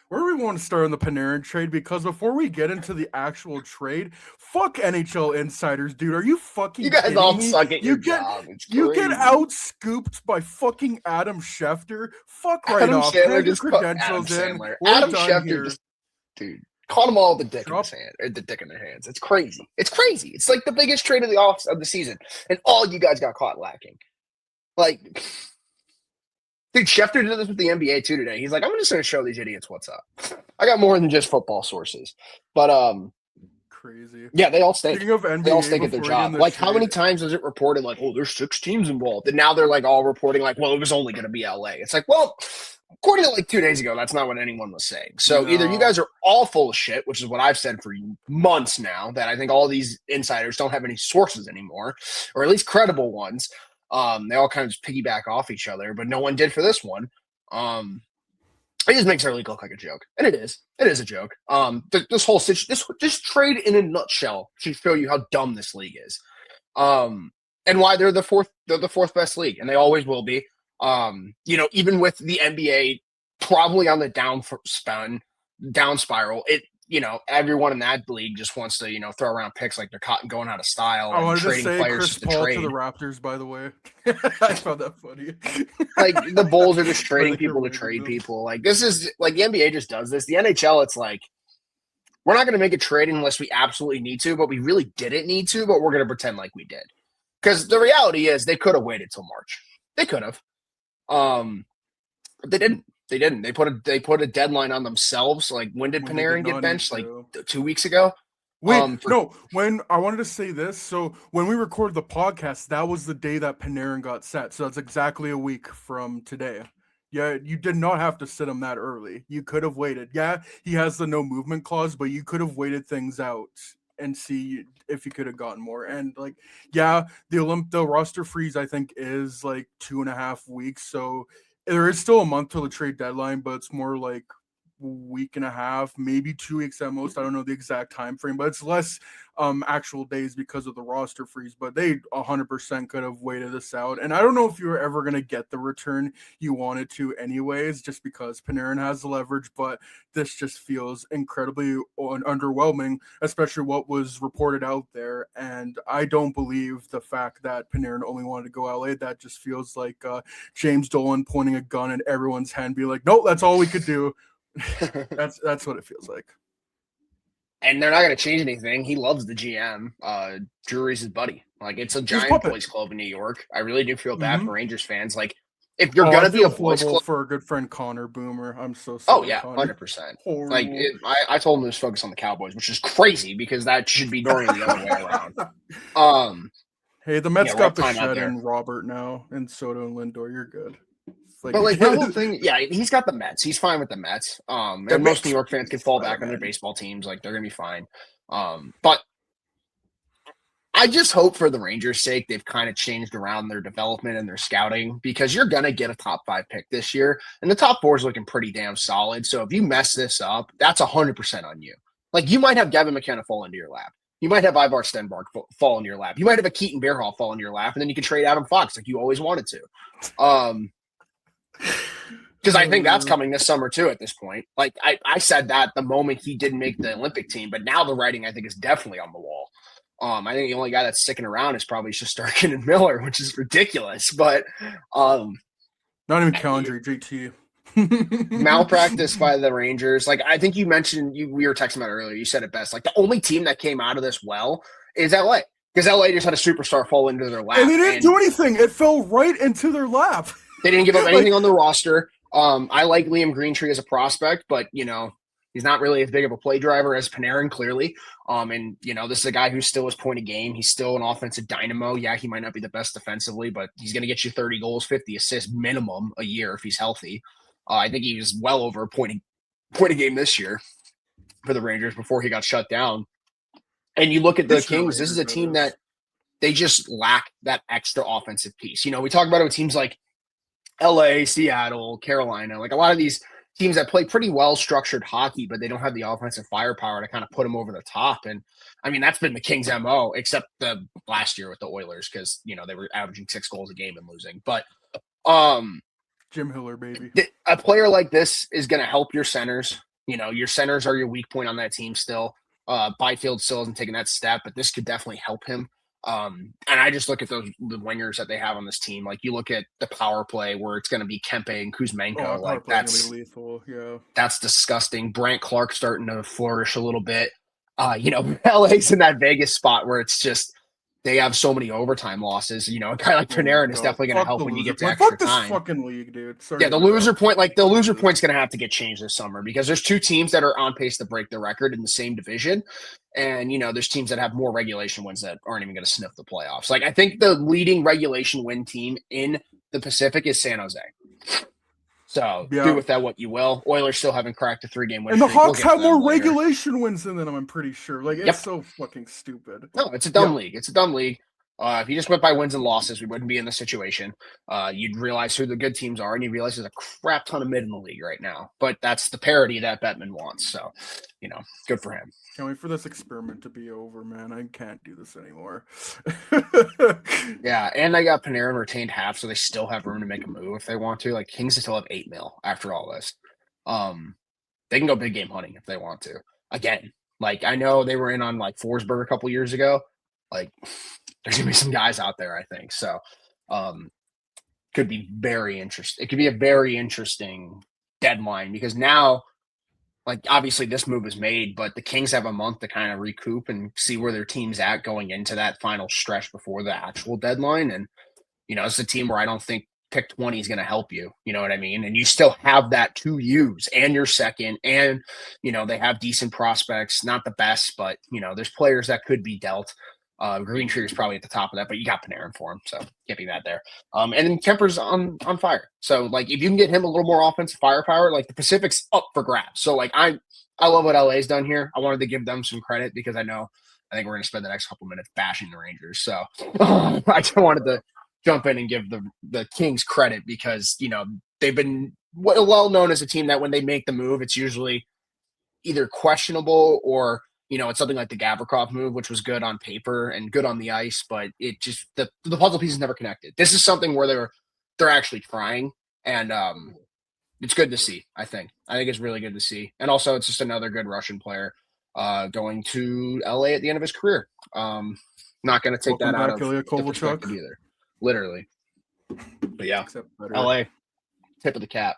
Where do we want to start on the Panarin trade? Because before we get into the actual trade, fuck NHL insiders, dude. Are you You fucking guys kidding all me? suck at your You get job. It's you get crazy. out scooped by fucking Adam Schefter. Fuck right Adam off. Sandler Hand your just caught Adam credentials in. Sandler. We're Adam done Schefter here. just, dude, caught them all with the dick in his Drop. hand, or the dick in their hands. It's crazy. It's crazy. It's like the biggest trade of the off of the season, and all you guys got caught lacking. Like, dude, Schefter did this with the NBA too today. He's like, I'm just going to show these idiots what's up. I got more than just football sources, but Crazy. yeah, they all stink. Speaking of They all NBA, stink at their before we get in job. the Like, how many trade, times is it reported like, oh, there's 6 teams involved, and now they're like all reporting like, well, it was only going to be LA. It's like, well, according to like 2 days ago, that's not what anyone was saying. So either you no. guys are all full of shit, which is what I've said for months now, that I think all these insiders don't have any sources anymore, or at least credible ones. They all kind of just piggyback off each other, but no one did for this one. It just makes our league look like a joke, and it is. It is a joke. This whole this trade in a nutshell should show you how dumb this league is, and why they're the fourth. They're the fourth best league, and they always will be. Even with the NBA probably on the down spiral, everyone in that league just wants to throw around picks like they're caught and going out of style I and wanted to trading say players Chris just to Paul to the trade. Raptors, by the way. I found that funny. Like the Bulls are just I trading think you're people to waving trade them. people. Like this is like the NBA just does this. The NHL, it's like we're not going to make a trade unless we absolutely need to, but we really didn't need to, but we're going to pretend like we did. Because the reality is they could have waited till March. They could have. But they didn't. They didn't. They put a deadline on themselves. Like when did When they did Panarin get not need benched? Like to. 2 weeks ago. Wait, For no. When I wanted to say this, so when we recorded the podcast, that was the day that Panarin got set. So that's exactly a week from today. Yeah, you did not have to sit him that early. You could have waited. Yeah, he has the no movement clause, but you could have waited things out and see if you could have gotten more. And like, yeah, the roster freeze I think is like 2.5 weeks. So there is still a month till the trade deadline, but it's more like week and a half, maybe 2 weeks at most. I don't know the exact time frame, but it's less actual days because of the roster freeze. But they 100% could have waited this out. And I don't know if you were ever going to get the return you wanted to, anyways, just because Panarin has the leverage. But this just feels incredibly underwhelming, especially what was reported out there. And I don't believe the fact that Panarin only wanted to go LA. That just feels like James Dolan pointing a gun at everyone's head and be like, nope, that's all we could do. That's what it feels like. and they're not going to change anything. He loves the GM. Drury's his buddy. Like it's a He's giant puppet. boys club in New York. I really do feel bad Mm-hmm. for Rangers fans. Like if you're Oh, going I to be feel a boys horrible club, for a good friend Connor Boomer. I'm so oh sorry, yeah, Connor. 100%. Like Horrible. I told him to focus on the Cowboys, which is crazy because that should be normally the other way around. Um, Hey, the Mets rough got the time out shed there. in Robert now, and Soto and Lindor. You're good. It's like But like my whole thing, yeah, he's got the Mets. He's fine with the Mets. the And most New Mets, York fans baby, can fall back on their Spider-Man. baseball teams. Like they're gonna be fine. But I just hope for the Rangers' sake they've kind of changed around their development and their scouting because you're gonna get a top 5 pick this year, and the top 4 is looking pretty damn solid. So if you mess this up, that's 100% on you. Like you might have Gavin McKenna fall into your lap. You might have Ivar Stenbark fall into your lap. You might have a Keaton Bearhall fall into your lap, and then you can trade Adam Fox like you always wanted to. Because I think that's coming this summer too. At this point, like I said that the moment he didn't make the Olympic team, but now the writing I think is definitely on the wall. I think the only guy that's sticking around is probably Shesterkin and Miller, which is ridiculous. But Not even Calendry, JT. malpractice by the Rangers. Like I think you mentioned, we were texting about earlier. You said it best. Like the only team that came out of this well is LA because LA just had a superstar fall into their And lap, they didn't and do anything. It fell right into their lap. they didn't give up anything Like, on the roster. I like Liam Greentree as a prospect, but he's not really as big of a play driver as Panarin, clearly. And this is a guy who still is point a game. He's still an offensive dynamo. Yeah, he might not be the best defensively, but he's going to get you 30 goals, 50 assists minimum a year if he's healthy. I think he was well over a point a game this year for the Rangers before he got shut down. And you look at the this year Kings, this is Rangers, a that team is. that they just lack that extra offensive piece. We talk about it with teams like LA, Seattle, Carolina, like a lot of these teams that play pretty well structured hockey, but they don't have the offensive firepower to kind of put them over the top. And I mean, that's been the Kings' MO, except the last year with the Oilers, because they were averaging 6 goals a game and losing. But um Jim Hiller, baby. a player like this is going to help your centers. Your centers are your weak point on that team still. Byfield still hasn't taken that step, but this could definitely help him. And I just look at the wingers that they have on this team. Like you look at the power play where it's going to be Kempe and Oh, Kuzmenko. power Like play is gonna be lethal. Yeah. that's disgusting. Brant Clark starting to flourish a little bit. LA's in that Vegas spot where it's just they have so many overtime losses. A guy like Oh my Panarin is god. definitely going to Fuck help the when you loser get to point. extra Fuck this time. fucking league, dude. Sorry Yeah, to the interrupt. loser point, the loser point's going to have to get changed this summer because there's two teams that are on pace to break the record in the same division, and there's teams that have more regulation wins that aren't even going to sniff the playoffs. Like I think the leading regulation win team in the Pacific is San Jose. So do Yeah. with that what you will. Oilers still haven't cracked a 3-game win And the streak. We'll Hawks get to have them more later. regulation wins than them, I'm pretty sure. Like, it's Yep. so fucking stupid. No, it's a dumb league. It's a dumb league. If you just went by wins and losses, we wouldn't be in this situation. You'd realize who the good teams are, and you realize there's a crap ton of mid in the league right now. But that's the parity that Bettman wants. So, good for him. Can't wait for this experiment to be over, man. I can't do this anymore. Yeah, and they got Panarin retained half, so they still have room to make a move if they want to. Like Kings still have 8 mil after all this. They can go big game hunting if they want to. Again, like I know they were in on like Forsberg a couple years ago. Like there's gonna be some guys out there, I think. So could be very interesting. It could be a very interesting deadline because now, like obviously this move is made, but the Kings have a month to kind of recoup and see where their team's at going into that final stretch before the actual deadline. And it's a team where I don't think pick 20 is going to help you. You know what I mean? And you still have that to use and your second. And, they have decent prospects, not the best, but, there's players that could be dealt. Green Tree is probably at the top of that, but you got Panarin for him. So can't be mad there. And then Kemper's on fire. So, like, if you can get him a little more offensive firepower, like the Pacific's up for grabs. So, like, I love what LA's done here. I wanted to give them some credit because I think we're going to spend the next couple minutes bashing the Rangers. So I just wanted to jump in and give the Kings credit because, they've been well known as a team that when they make the move, it's usually either questionable or, it's something like the Gavrikov move, which was good on paper and good on the ice, but it just the puzzle pieces never connected. This is something where they're actually trying, and it's good to see. I think it's really good to see, and also it's just another good Russian player going to LA at the end of his career. Not going to take Welcome that out back, of Ilya the perspective Kovalchuk. either, literally. But yeah, Except better. LA, tip of the cap.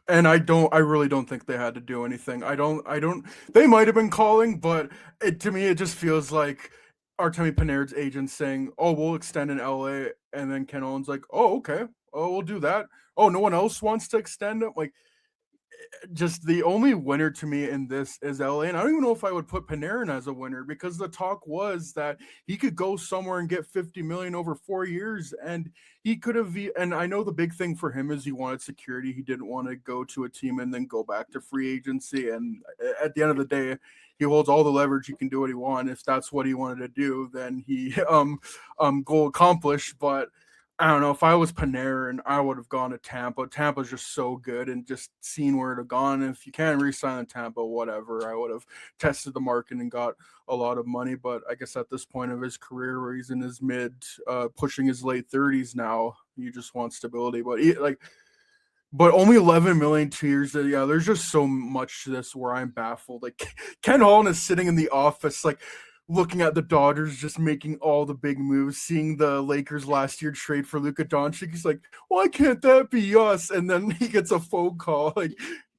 And I really don't think they had to do anything. They might have been calling, but to me, it just feels like Artemi Panarin's agent saying, "Oh, we'll extend in LA," and then Ken Owen's like, "Oh, okay. Oh, we'll do that. Oh, no one else wants to extend it." Like, just the only winner to me in this is LA. And I don't even know if I would put Panarin as a winner because the talk was that he could go somewhere and get 50 million over 4 years. And he could have, and I know the big thing for him is he wanted security. He didn't want to go to a team and then go back to free agency. And at the end of the day, he holds all the leverage. He can do what he wants. If that's what he wanted to do, then he goal accomplished. But I don't know. If I was Panarin, I would have gone to Tampa. Tampa's just so good and just seen where it had gone. If you can't re-sign in Tampa, whatever. I would have tested the market and got a lot of money. But I guess at this point of his career, where he's in his pushing his late 30s now, he just wants stability. But only 11 million 2 years. Yeah, there's just so much to this where I'm baffled. Like Ken Holland is sitting in the office, like looking at the Dodgers just making all the big moves, seeing the Lakers last year trade for Luka Doncic. He's like, why can't that be us? And then he gets a phone call like,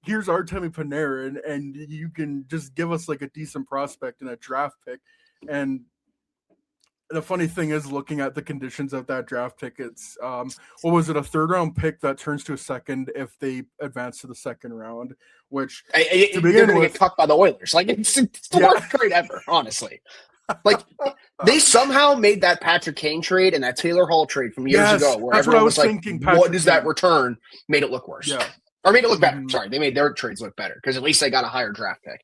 here's Artemi Panarin, and you can just give us like a decent prospect and a draft pick. And the funny thing is, looking at the conditions of that draft pick, it's what was it, a third round pick that turns to a second if they advance to the second round, which to begin with, get cut by the Oilers. Like it's the worst trade ever, honestly. Like they somehow made that Patrick Kane trade and that Taylor Hall trade from years ago, where everyone was like, thinking, "What does that return?" Made it look worse, or made it look better. Mm-hmm. Sorry, they made their trades look better because at least they got a higher draft pick.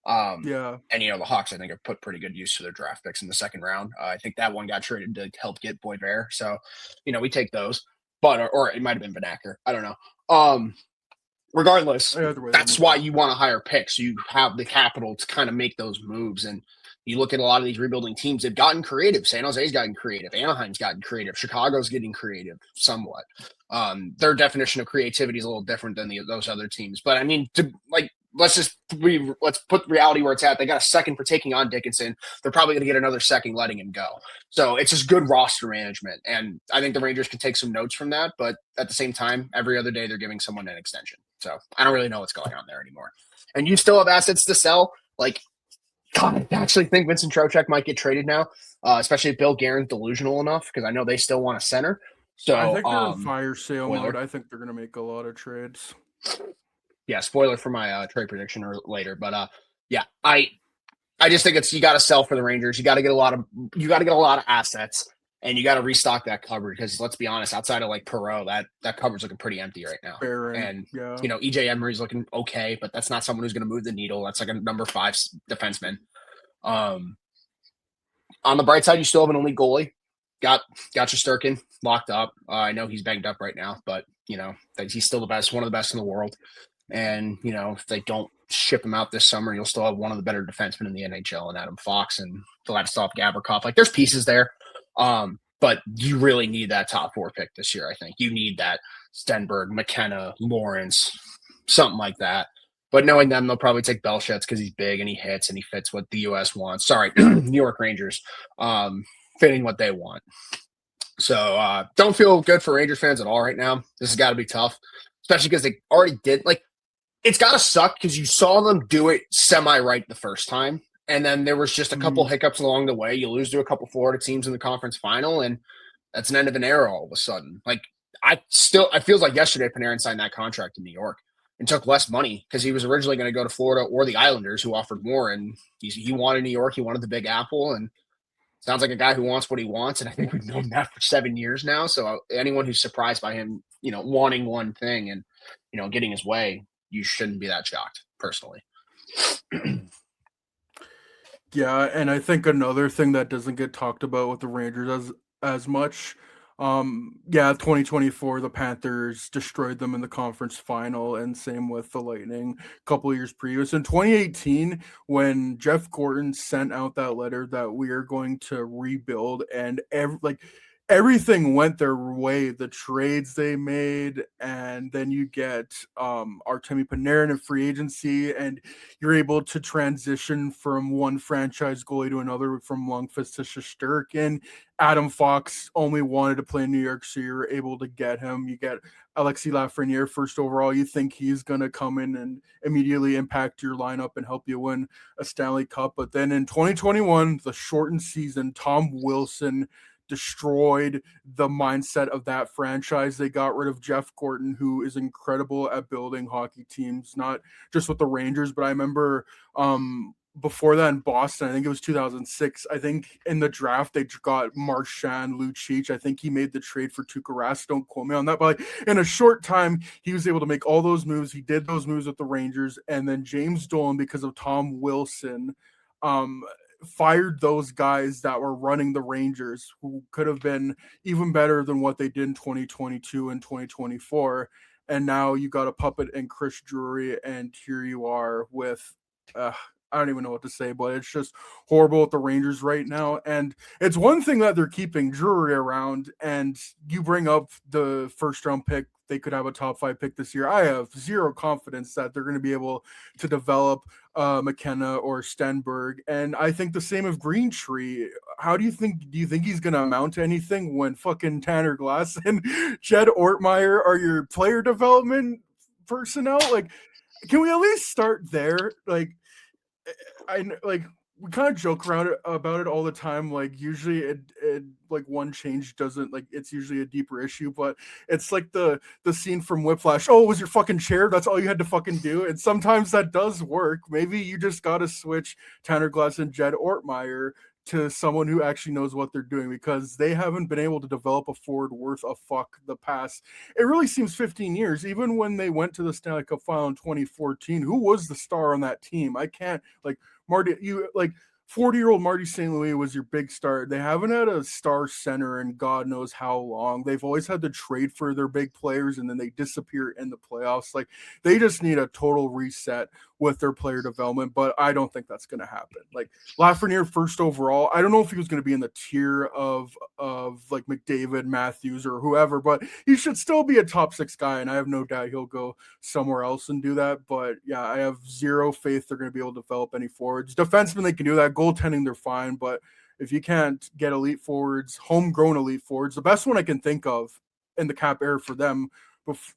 And the Hawks, I think, have put pretty good use to their draft picks in the second round. I think that one got traded to help get Boisvert, so we take those. But or it might have been Vanacker. I don't know. Regardless, that's why you want a higher pick, so you have the capital to kind of make those moves. And You look at a lot of these rebuilding teams, they've gotten creative. San Jose's gotten creative. Anaheim's gotten creative. Chicago's getting creative somewhat. Their definition of creativity is a little different than those other teams. But I mean, let's put reality where it's at. They got a second for taking on Dickinson. They're probably going to get another second letting him go. So it's just good roster management. And I think the Rangers can take some notes from that. But at the same time, every other day they're giving someone an extension. So I don't really know what's going on there anymore. And you still have assets to sell. Like, God, I actually think Vincent Trocheck might get traded now, especially if Bill Guerin's delusional enough, because I know they still want a center. So I think they're in fire sale spoiler. mode. I think they're going to make a lot of trades. Yeah, spoiler for my trade prediction later, but yeah, I just think you got to sell for the Rangers. You got to get a lot of assets, and you got to restock that cupboard because let's be honest, outside of like Perot, that cupboard's looking pretty empty right now. Panarin, And EJ Emery's looking okay, but that's not someone who's going to move the needle. That's like a number 5 defenseman. On the bright side, you still have an elite goalie. Got Shesterkin locked up. I know he's banged up right now, but he's still the best, one of the best in the world. And if they don't ship him out this summer, you'll still have one of the better defensemen in the NHL, and Adam Fox and Vladislav Gavrikov. Like, there's pieces there, but you really need that top 4 pick this year. I think you need that Stenberg, McKenna, Lawrence, something like that. But knowing them, they'll probably take Belshets because he's big and he hits and he fits what the U.S. wants. Sorry, New York Rangers, fitting what they want. So don't feel good for Rangers fans at all right now. This has got to be tough, especially because they already did. Like, it's got to suck because you saw them do it semi-right the first time, and then there was just a couple hiccups along the way. You lose to a couple Florida teams in the conference final, and that's an end of an era all of a sudden. Like, I feels like yesterday Panarin signed that contract in New York and took less money because he was originally going to go to Florida or the Islanders, who offered more, and he wanted New York. He wanted the Big Apple, and sounds like a guy who wants what he wants, and I think we've known that for 7 years now. So anyone who's surprised by him, wanting one thing and, getting his way, you shouldn't be that shocked, personally. Yeah, and I think another thing that doesn't get talked about with the Rangers as much, 2024, the Panthers destroyed them in the conference final, and same with the Lightning a couple of years previous. In 2018, when Jeff Gorton sent out that letter that we are going to rebuild, and everything went their way, the trades they made, and then you get Artemi Panarin in free agency, and you're able to transition from one franchise goalie to another, from Lundqvist to Shesterkin. Adam Fox only wanted to play in New York, so you're able to get him. You get Alexis Lafreniere first overall. You think he's going to come in and immediately impact your lineup and help you win a Stanley Cup. But then in 2021, the shortened season, Tom Wilson destroyed the mindset of that franchise. They got rid of Jeff Gorton, who is incredible at building hockey teams, not just with the Rangers, but I remember before that in Boston, I think it was 2006. I think in the draft they got Marchand, Lucic. I think he made the trade for Tuukka Rask. Don't quote me on that, but in a short time, he was able to make all those moves. He did those moves with the Rangers, and then James Dolan, because of Tom Wilson, fired those guys that were running the Rangers, who could have been even better than what they did in 2022 and 2024. And now you got a puppet in Chris Drury, and here you are with I don't even know what to say, but it's just horrible with the Rangers right now. And it's one thing that they're keeping Drury around, and you bring up the first round pick. They could have a top 5 pick this year. I have zero confidence that they're going to be able to develop McKenna or Stenberg. And I think the same of Greentree. Do you think he's going to amount to anything when fucking Tanner Glass and Jed Ortmeyer are your player development personnel? Like, can we at least start there? Like, we kind of joke around about it all the time. Like, usually it like one change doesn't, like, it's usually a deeper issue, but it's like the scene from Whiplash. Oh, it was your fucking chair. That's all you had to fucking do. And sometimes that does work. Maybe you just got to switch Tanner Glass and Jed Ortmeyer to someone who actually knows what they're doing, because they haven't been able to develop a forward worth a fuck the past. It really seems 15 years. Even when they went to the Stanley Cup final in 2014, who was the star on that team? I can't, like, Marty, 40-year-old Marty St. Louis was your big star. They haven't had a star center in God knows how long. They've always had to trade for their big players, and then they disappear in the playoffs. Like, they just need a total reset with their player development, but I don't think that's going to happen. Like Lafreniere first overall, I don't know if he was going to be in the tier of like McDavid, Matthews, or whoever, but he should still be a top 6 guy, and I have no doubt he'll go somewhere else and do that. But yeah, I have zero faith they're going to be able to develop any forwards. Defensemen, they can do that. Goaltending, they're fine, but if you can't get elite forwards, homegrown elite forwards, the best one I can think of in the cap era for them,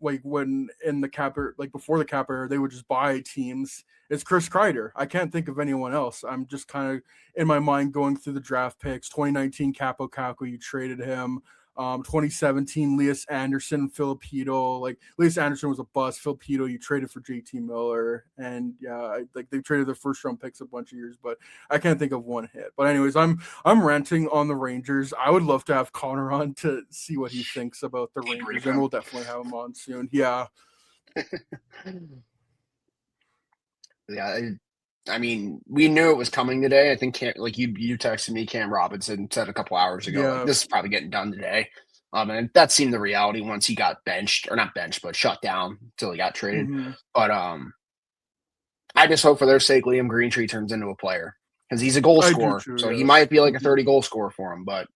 like when in the cap era, like before the cap era, they would just buy teams. It's Chris Kreider. I can't think of anyone else. I'm just kind of in my mind going through the draft picks. 2019 Capo Caco, you traded him. 2017 Lias Anderson, Filipino. Like Lias Anderson was a bust. Filipino, you traded for JT Miller, and yeah, like they traded their first round picks a bunch of years, but I can't think of one hit. But anyways, I'm ranting on the Rangers. I would love to have Connor on to see what he thinks about the Rangers, and we'll definitely have him on soon. Yeah. Yeah, I mean, we knew it was coming today. I think like you texted me, Cam Robinson said a couple hours ago, Yeah. like this is probably getting done today. And that seemed the reality once he got benched, or not benched, but shut down until he got traded. Mm-hmm. But I just hope for their sake Liam Greentree turns into a player, because he's a goal scorer. Too, so yes. he might be like a 30 goal scorer for him, but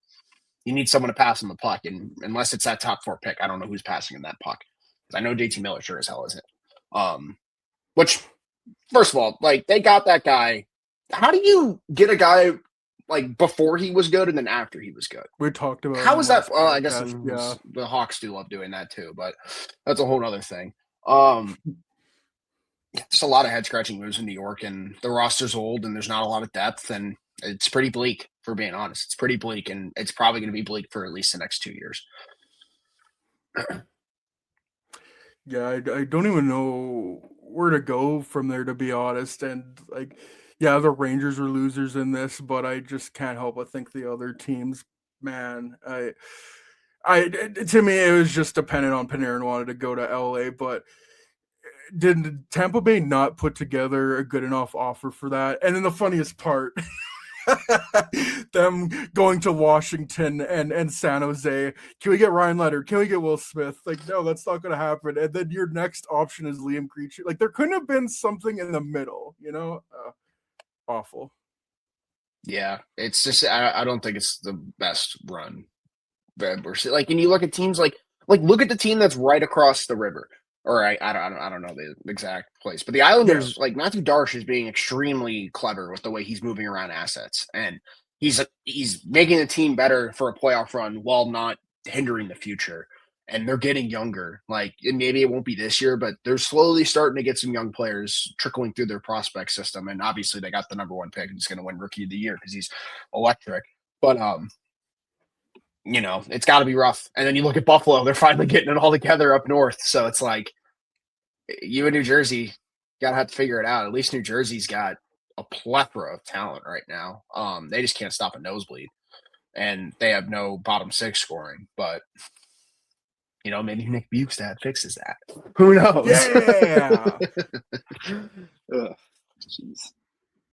you need someone to pass him the puck. And unless it's that top 4 pick, I don't know who's passing him that puck. I know JT Miller sure as hell isn't. Which, first of all, like they got that guy. How do you get a guy like before he was good and then after he was good? We talked about how is that? Well, I guess yeah. The Hawks do love doing that too, but that's a whole other thing. Just a lot of head scratching moves in New York, and the roster's old, and there's not a lot of depth, and it's pretty bleak. For being honest, it's pretty bleak, and it's probably going to be bleak for at least the next 2 years. Yeah, I don't even know where to go from there, to be honest. And like, yeah, the Rangers are losers in this, but I just can't help but think the other teams, man, to me, it was just dependent on Panarin wanted to go to LA, but did Tampa Bay not put together a good enough offer for that? And then the funniest part, them going to Washington and San Jose. Can we get Ryan Leonard? Can we get Will Smith? Like, no, that's not going to happen. And then your next option is Liam Greentree. Like, there couldn't have been something in the middle, you know? Awful. Yeah, it's just I don't think it's the best run. Like, and you look at teams like look at the team that's right across the river. Or I don't know the exact place, but the Islanders, like Matthew Darche is being extremely clever with the way he's moving around assets, and he's making the team better for a playoff run while not hindering the future. And they're getting younger. Like, and maybe it won't be this year, but they're slowly starting to get some young players trickling through their prospect system. And obviously, they got the number 1 pick, who's going to win Rookie of the Year because he's electric. But you know, it's got to be rough. And then you look at Buffalo; they're finally getting it all together up north. So it's like you in New Jersey gotta have to figure it out. At least New Jersey's got a plethora of talent right now. They just can't stop a nosebleed, and they have no bottom 6 scoring. But you know, maybe Nick Bukestad fixes that. Who knows? Yeah. Jeez.